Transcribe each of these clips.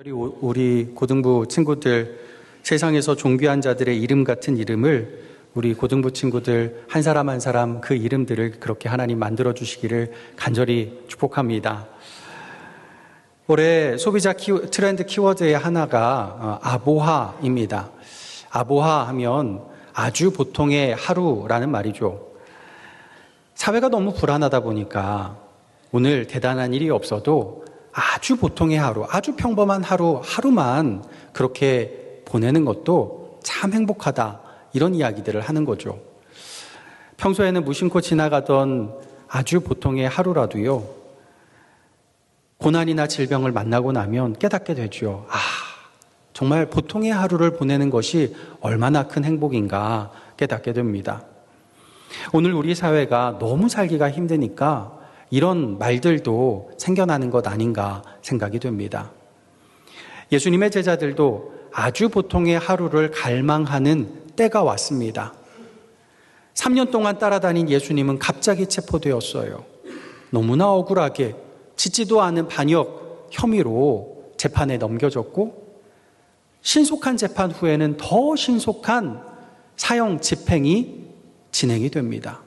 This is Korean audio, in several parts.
우리 고등부 친구들, 세상에서 존귀한 자들의 이름 같은 이름을 우리 고등부 친구들 한 사람 한 사람 그 이름들을 그렇게 하나님 만들어 주시기를 간절히 축복합니다. 올해 소비자 트렌드 키워드의 하나가 아보하입니다. 아보하 하면 아주 보통의 하루라는 말이죠. 사회가 너무 불안하다 보니까 오늘 대단한 일이 없어도 아주 보통의 하루, 아주 평범한 하루만 그렇게 보내는 것도 참 행복하다, 이런 이야기들을 하는 거죠. 평소에는 무심코 지나가던 아주 보통의 하루라도요, 고난이나 질병을 만나고 나면 깨닫게 되죠. 정말 보통의 하루를 보내는 것이 얼마나 큰 행복인가 깨닫게 됩니다. 오늘 우리 사회가 너무 살기가 힘드니까 이런 말들도 생겨나는 것 아닌가 생각이 됩니다. 예수님의 제자들도 아주 보통의 하루를 갈망하는 때가 왔습니다. 3년 동안 따라다닌 예수님은 갑자기 체포되었어요. 너무나 억울하게 짓지도 않은 반역 혐의로 재판에 넘겨졌고, 신속한 재판 후에는 더 신속한 사형 집행이 진행이 됩니다.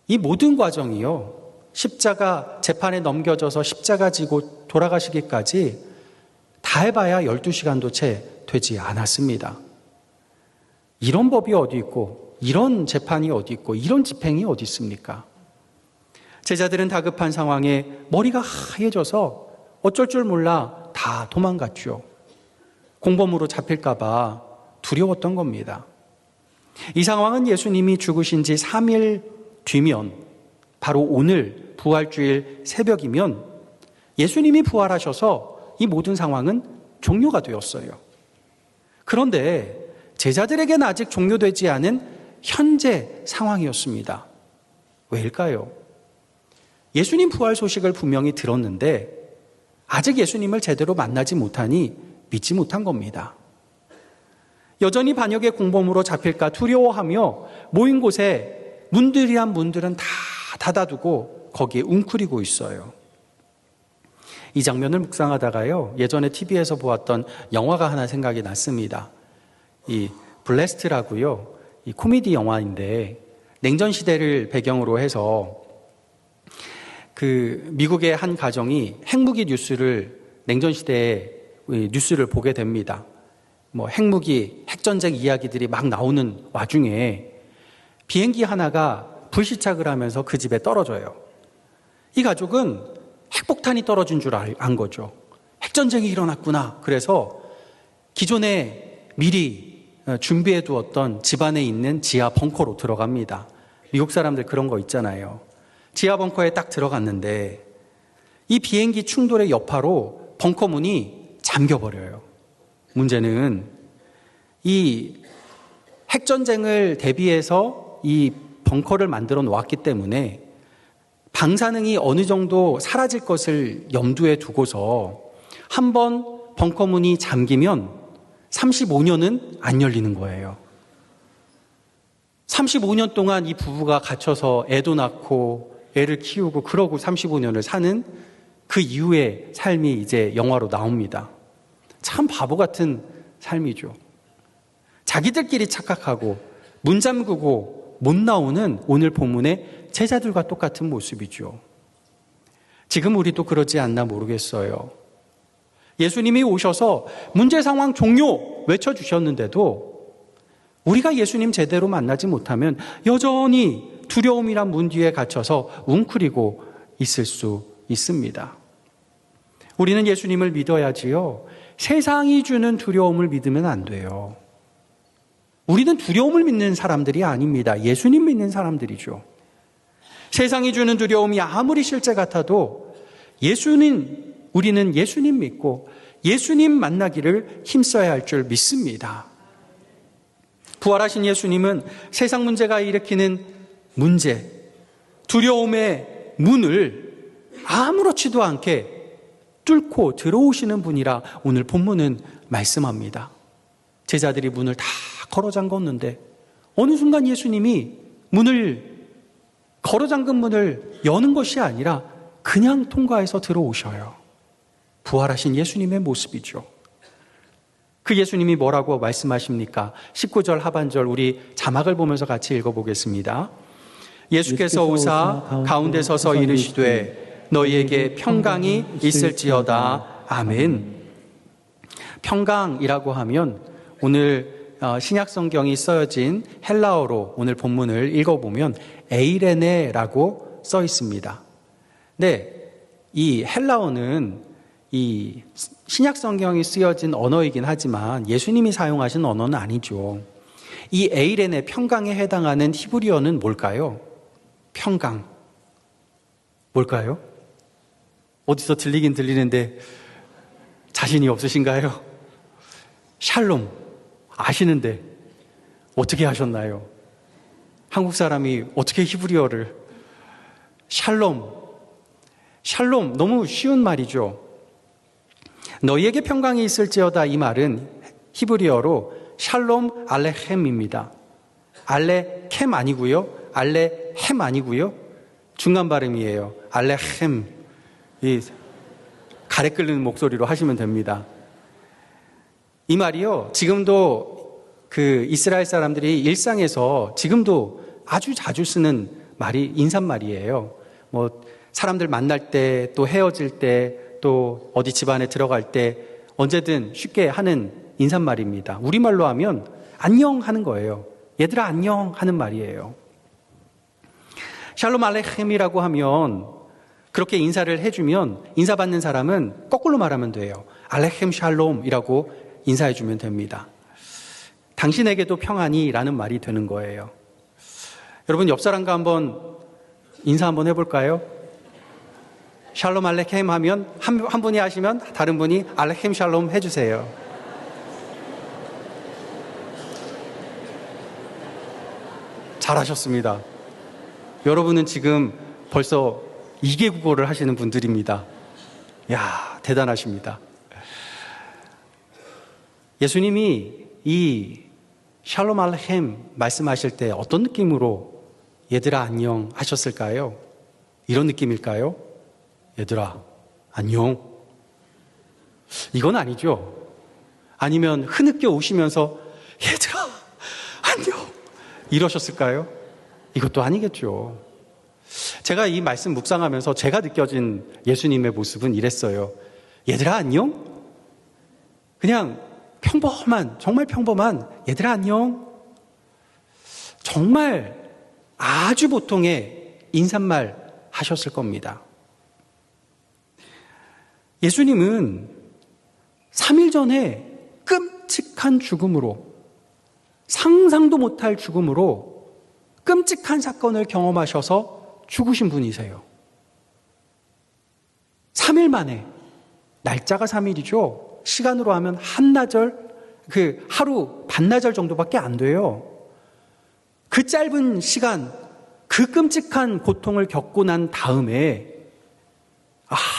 이 모든 과정이요, 십자가 재판에 넘겨져서 십자가 지고 돌아가시기까지 다 해봐야 12시간도 채 되지 않았습니다. 이런 법이 어디 있고, 이런 재판이 어디 있고, 이런 집행이 어디 있습니까? 제자들은 다급한 상황에 머리가 하얘져서 어쩔 줄 몰라 다 도망갔죠. 공범으로 잡힐까봐 두려웠던 겁니다. 이 상황은 예수님이 죽으신 지 3일 뒤면, 바로 오늘 부활주일 새벽이면 예수님이 부활하셔서 이 모든 상황은 종료가 되었어요. 그런데 제자들에게는 아직 종료되지 않은 현재 상황이었습니다. 왜일까요? 예수님 부활 소식을 분명히 들었는데 아직 예수님을 제대로 만나지 못하니 믿지 못한 겁니다. 여전히 반역의 공범으로 잡힐까 두려워하며 모인 곳에 문들이란 문들은 다 닫아두고 거기에 웅크리고 있어요. 이 장면을 묵상하다가요, 예전에 TV에서 보았던 영화가 하나 생각이 났습니다. 이 블래스트라고요, 이 코미디 영화인데 냉전 시대를 배경으로 해서 그 미국의 한 가정이 핵무기 뉴스를, 냉전 시대의 뉴스를 보게 됩니다. 핵무기, 핵전쟁 이야기들이 막 나오는 와중에 비행기 하나가 불시착을 하면서 그 집에 떨어져요. 이 가족은 핵폭탄이 떨어진 줄 안 거죠. 핵전쟁이 일어났구나. 그래서 기존에 미리 준비해 두었던 집안에 있는 지하 벙커로 들어갑니다. 미국 사람들 그런 거 있잖아요. 지하 벙커에 딱 들어갔는데 이 비행기 충돌의 여파로 벙커 문이 잠겨버려요. 문제는 이 핵전쟁을 대비해서 이 벙커를 만들어 놓았기 때문에 방사능이 어느 정도 사라질 것을 염두에 두고서 한번 벙커 문이 잠기면 35년은 안 열리는 거예요. 35년 동안 이 부부가 갇혀서 애도 낳고 애를 키우고 그러고 35년을 사는 그 이후의 삶이 이제 영화로 나옵니다. 참 바보 같은 삶이죠. 자기들끼리 착각하고 문 잠그고 못 나오는 오늘 본문의 제자들과 똑같은 모습이죠. 지금 우리도 그러지 않나 모르겠어요. 예수님이 오셔서 문제 상황 종료 외쳐주셨는데도 우리가 예수님 제대로 만나지 못하면 여전히 두려움이란 문 뒤에 갇혀서 웅크리고 있을 수 있습니다. 우리는 예수님을 믿어야지요, 세상이 주는 두려움을 믿으면 안 돼요. 우리는 두려움을 믿는 사람들이 아닙니다. 예수님 믿는 사람들이죠. 세상이 주는 두려움이 아무리 실제 같아도 우리는 예수님 믿고 예수님 만나기를 힘써야 할 줄 믿습니다. 부활하신 예수님은 세상 문제가 일으키는 문제, 두려움의 문을 아무렇지도 않게 뚫고 들어오시는 분이라 오늘 본문은 말씀합니다. 제자들이 문을 다 걸어 잠궜는데 어느 순간 예수님이 걸어 잠근 문을 여는 것이 아니라 그냥 통과해서 들어오셔요. 부활하신 예수님의 모습이죠. 그 예수님이 뭐라고 말씀하십니까? 19절 하반절 우리 자막을 보면서 같이 읽어보겠습니다. 예수께서 오사 가운데 서서 이르시되 너희에게 평강이 있을지어다. 아멘. 평강이라고 하면 오늘 신약 성경이 쓰여진 헬라어로 오늘 본문을 읽어보면 에이레네라고 써 있습니다. 네, 이 헬라어는 이 신약 성경이 쓰여진 언어이긴 하지만 예수님이 사용하신 언어는 아니죠. 이 에이레네 평강에 해당하는 히브리어는 뭘까요? 평강. 뭘까요? 어디서 들리긴 들리는데 자신이 없으신가요? 샬롬. 아시는데 어떻게 하셨나요? 한국 사람이 어떻게 히브리어를 샬롬 너무 쉬운 말이죠. 너희에게 평강이 있을지어다 이 말은 히브리어로 샬롬 알레헴입니다. 알레켐 아니고요. 알레헴 아니고요. 중간 발음이에요. 알레헴. 이 가래 끓는 목소리로 하시면 됩니다. 이 말이요, 지금도 그 이스라엘 사람들이 일상에서 지금도 아주 자주 쓰는 말이 인사말이에요. 뭐 사람들 만날 때, 또 헤어질 때, 또 어디 집안에 들어갈 때 언제든 쉽게 하는 인사말입니다. 우리말로 하면 안녕 하는 거예요. 얘들아 안녕 하는 말이에요. 샬롬 알레켐이라고 하면 그렇게 인사를 해주면 인사받는 사람은 거꾸로 말하면 돼요. 알레켐 샬롬이라고 인사해주면 됩니다. 당신에게도 평안이 라는 말이 되는 거예요. 여러분 옆 사람과 한번 인사 한번 해볼까요? 샬롬 알레켐 하면 한 분이 하시면 다른 분이 알레켐 샬롬 해주세요. 잘하셨습니다. 여러분은 지금 벌써 2개 국어를 하시는 분들입니다. 이야, 대단하십니다. 예수님이 이 샬롬 알레켐 말씀하실 때 어떤 느낌으로 얘들아 안녕 하셨을까요? 이런 느낌일까요? 얘들아 안녕? 이건 아니죠. 아니면 흐느껴 오시면서 얘들아 안녕 이러셨을까요? 이것도 아니겠죠. 제가 이 말씀 묵상하면서 제가 느껴진 예수님의 모습은 이랬어요. 얘들아 안녕? 그냥 평범한, 정말 평범한 얘들아 안녕? 정말 아주 보통의 인사말 하셨을 겁니다. 예수님은 3일 전에 끔찍한 죽음으로, 상상도 못할 죽음으로 끔찍한 사건을 경험하셔서 죽으신 분이세요. 3일 만에, 날짜가 3일이죠. 시간으로 하면 한나절, 하루 반나절 정도밖에 안 돼요. 그 짧은 시간, 그 끔찍한 고통을 겪고 난 다음에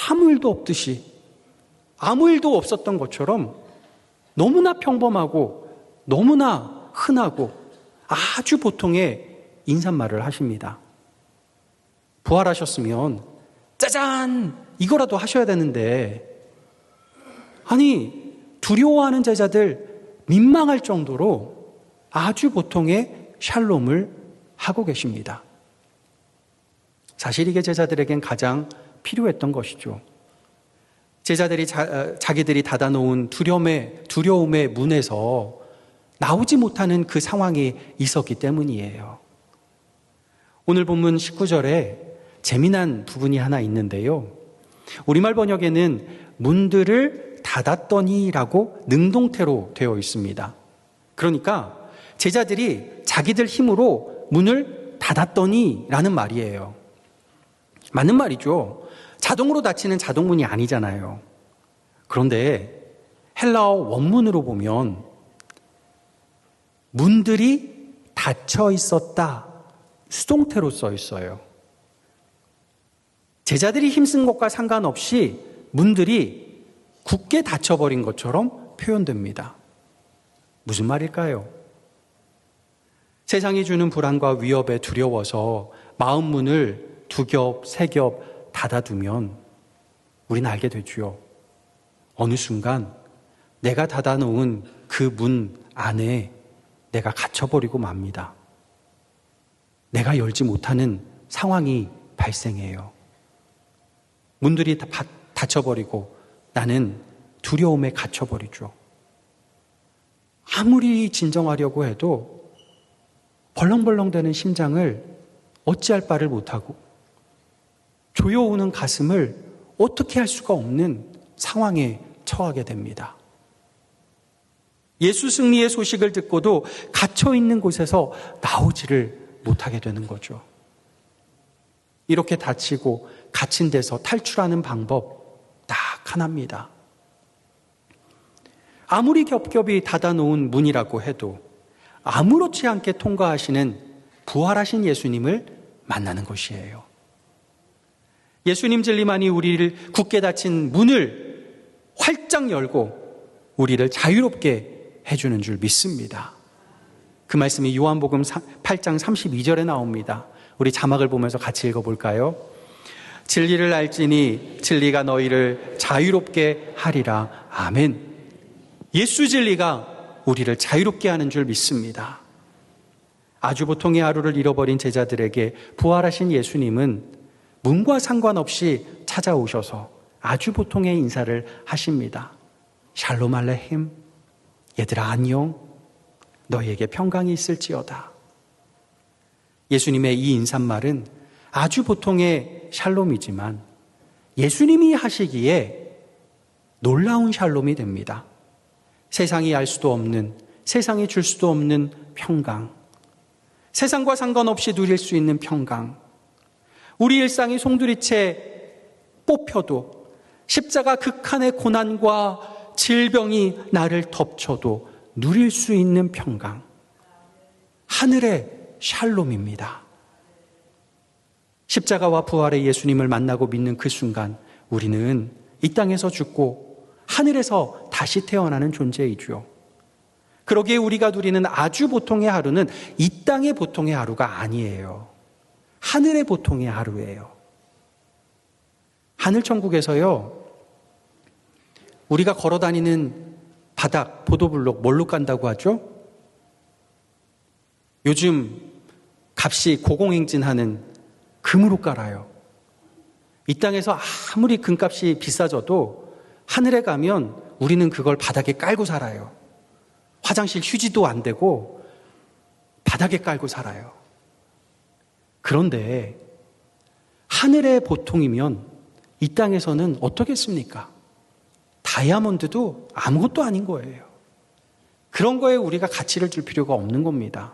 아무 일도 없듯이, 아무 일도 없었던 것처럼 너무나 평범하고 너무나 흔하고 아주 보통의 인사말을 하십니다. 부활하셨으면 짜잔! 이거라도 하셔야 되는데, 아니 두려워하는 제자들 민망할 정도로 아주 보통의 샬롬을 하고 계십니다. 사실 이게 제자들에겐 가장 필요했던 것이죠. 제자들이 자기들이 닫아놓은 두려움의 문에서 나오지 못하는 그 상황이 있었기 때문이에요. 오늘 본문 19절에 재미난 부분이 하나 있는데요. 우리말 번역에는 문들을 닫았더니라고 능동태로 되어 있습니다. 그러니까 제자들이 자기들 힘으로 문을 닫았더니라는 말이에요. 맞는 말이죠. 자동으로 닫히는 자동문이 아니잖아요. 그런데 헬라어 원문으로 보면 문들이 닫혀 있었다. 수동태로 써 있어요. 제자들이 힘쓴 것과 상관없이 문들이 굳게 닫혀버린 것처럼 표현됩니다. 무슨 말일까요? 세상이 주는 불안과 위협에 두려워서 마음 문을 2겹, 3겹 닫아두면 우리는 알게 되죠. 어느 순간 내가 닫아놓은 그 문 안에 내가 갇혀버리고 맙니다. 내가 열지 못하는 상황이 발생해요. 문들이 다 닫혀버리고 나는 두려움에 갇혀버리죠. 아무리 진정하려고 해도 벌렁벌렁대는 심장을 어찌할 바를 못하고 조여오는 가슴을 어떻게 할 수가 없는 상황에 처하게 됩니다. 예수 승리의 소식을 듣고도 갇혀있는 곳에서 나오지를 못하게 되는 거죠. 이렇게 닫히고 갇힌 데서 탈출하는 방법 딱 하나입니다. 아무리 겹겹이 닫아놓은 문이라고 해도 아무렇지 않게 통과하시는 부활하신 예수님을 만나는 것이에요. 예수님 진리만이 우리를 굳게 닫힌 문을 활짝 열고 우리를 자유롭게 해주는 줄 믿습니다. 그 말씀이 요한복음 8장 32절에 나옵니다. 우리 자막을 보면서 같이 읽어볼까요? 진리를 알지니 진리가 너희를 자유롭게 하리라. 아멘. 예수 진리가 우리를 자유롭게 하는 줄 믿습니다. 아주 보통의 하루를 잃어버린 제자들에게 부활하신 예수님은 문과 상관없이 찾아오셔서 아주 보통의 인사를 하십니다. 샬롬 알레힘, 얘들아 안녕, 너희에게 평강이 있을지어다. 예수님의 이 인사말은 아주 보통의 샬롬이지만 예수님이 하시기에 놀라운 샬롬이 됩니다. 세상이 알 수도 없는, 세상이 줄 수도 없는 평강, 세상과 상관없이 누릴 수 있는 평강, 우리 일상이 송두리째 뽑혀도 십자가 극한의 고난과 질병이 나를 덮쳐도 누릴 수 있는 평강, 하늘의 샬롬입니다. 십자가와 부활의 예수님을 만나고 믿는 그 순간 우리는 이 땅에서 죽고 하늘에서 다시 태어나는 존재이죠. 그러기에 우리가 누리는 아주 보통의 하루는 이 땅의 보통의 하루가 아니에요. 하늘의 보통의 하루예요. 하늘천국에서요, 우리가 걸어다니는 바닥, 보도블록 뭘로 깐다고 하죠? 요즘 값이 고공행진하는 금으로 깔아요. 이 땅에서 아무리 금값이 비싸져도 하늘에 가면 우리는 그걸 바닥에 깔고 살아요. 화장실 휴지도 안 되고 바닥에 깔고 살아요. 그런데 하늘의 보통이면 이 땅에서는 어떻겠습니까? 다이아몬드도 아무것도 아닌 거예요. 그런 거에 우리가 가치를 줄 필요가 없는 겁니다.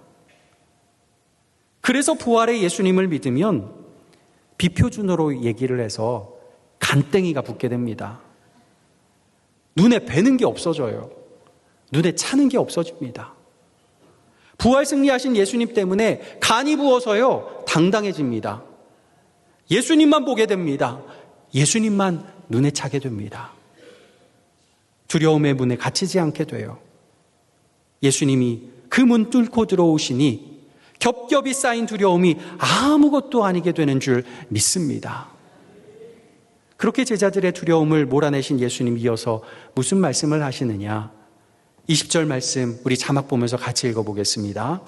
그래서 부활의 예수님을 믿으면 비표준으로 얘기를 해서 간땡이가 붙게 됩니다. 눈에 뵈는 게 없어져요. 눈에 차는 게 없어집니다. 부활 승리하신 예수님 때문에 간이 부어서요, 당당해집니다. 예수님만 보게 됩니다. 예수님만 눈에 차게 됩니다. 두려움의 문에 갇히지 않게 돼요. 예수님이 그 문 뚫고 들어오시니 겹겹이 쌓인 두려움이 아무것도 아니게 되는 줄 믿습니다. 그렇게 제자들의 두려움을 몰아내신 예수님, 이어서 무슨 말씀을 하시느냐? 20절 말씀 우리 자막 보면서 같이 읽어보겠습니다.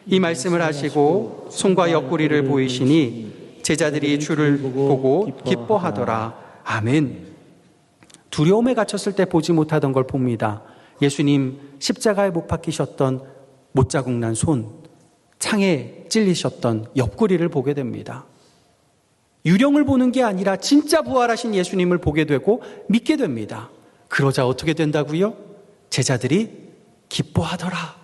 이 말씀을 하시고 손과 옆구리를 보이시니 제자들이 주를 보고 기뻐하더라. 아멘. 두려움에 갇혔을 때 보지 못하던 걸 봅니다. 예수님 십자가에 못 박히셨던 못자국 난 손, 창에 찔리셨던 옆구리를 보게 됩니다. 유령을 보는 게 아니라 진짜 부활하신 예수님을 보게 되고 믿게 됩니다. 그러자 어떻게 된다고요? 제자들이 기뻐하더라.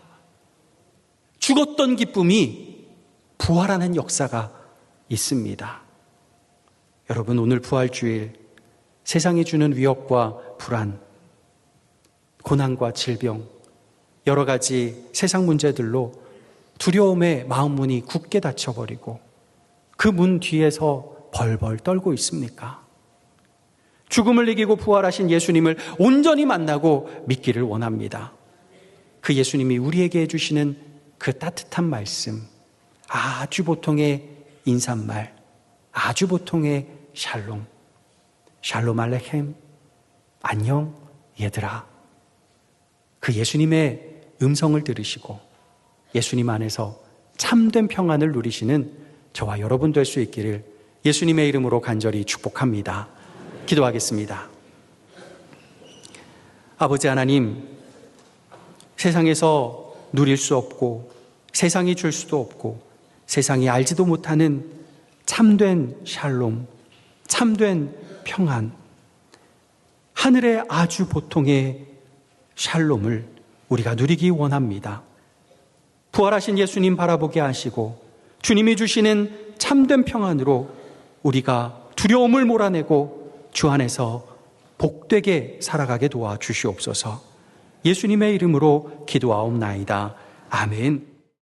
죽었던 기쁨이 부활하는 역사가 있습니다. 여러분, 오늘 부활주일, 세상이 주는 위협과 불안, 고난과 질병, 여러 가지 세상 문제들로 두려움의 마음문이 굳게 닫혀버리고 그 문 뒤에서 벌벌 떨고 있습니까? 죽음을 이기고 부활하신 예수님을 온전히 만나고 믿기를 원합니다. 그 예수님이 우리에게 해주시는 그 따뜻한 말씀, 아주 보통의 인사말, 아주 보통의 샬롬, 샬롬 알레켐, 안녕 얘들아. 그 예수님의 음성을 들으시고 예수님 안에서 참된 평안을 누리시는 저와 여러분 될 수 있기를 예수님의 이름으로 간절히 축복합니다. 기도하겠습니다. 아버지 하나님, 세상에서 누릴 수 없고 세상이 줄 수도 없고 세상이 알지도 못하는 참된 샬롬, 참된 평안, 하늘의 아주 보통의 샬롬을 우리가 누리기 원합니다. 부활하신 예수님 바라보게 하시고 주님이 주시는 참된 평안으로 우리가 두려움을 몰아내고 주 안에서 복되게 살아가게 도와주시옵소서. 예수님의 이름으로 기도하옵나이다. 아멘.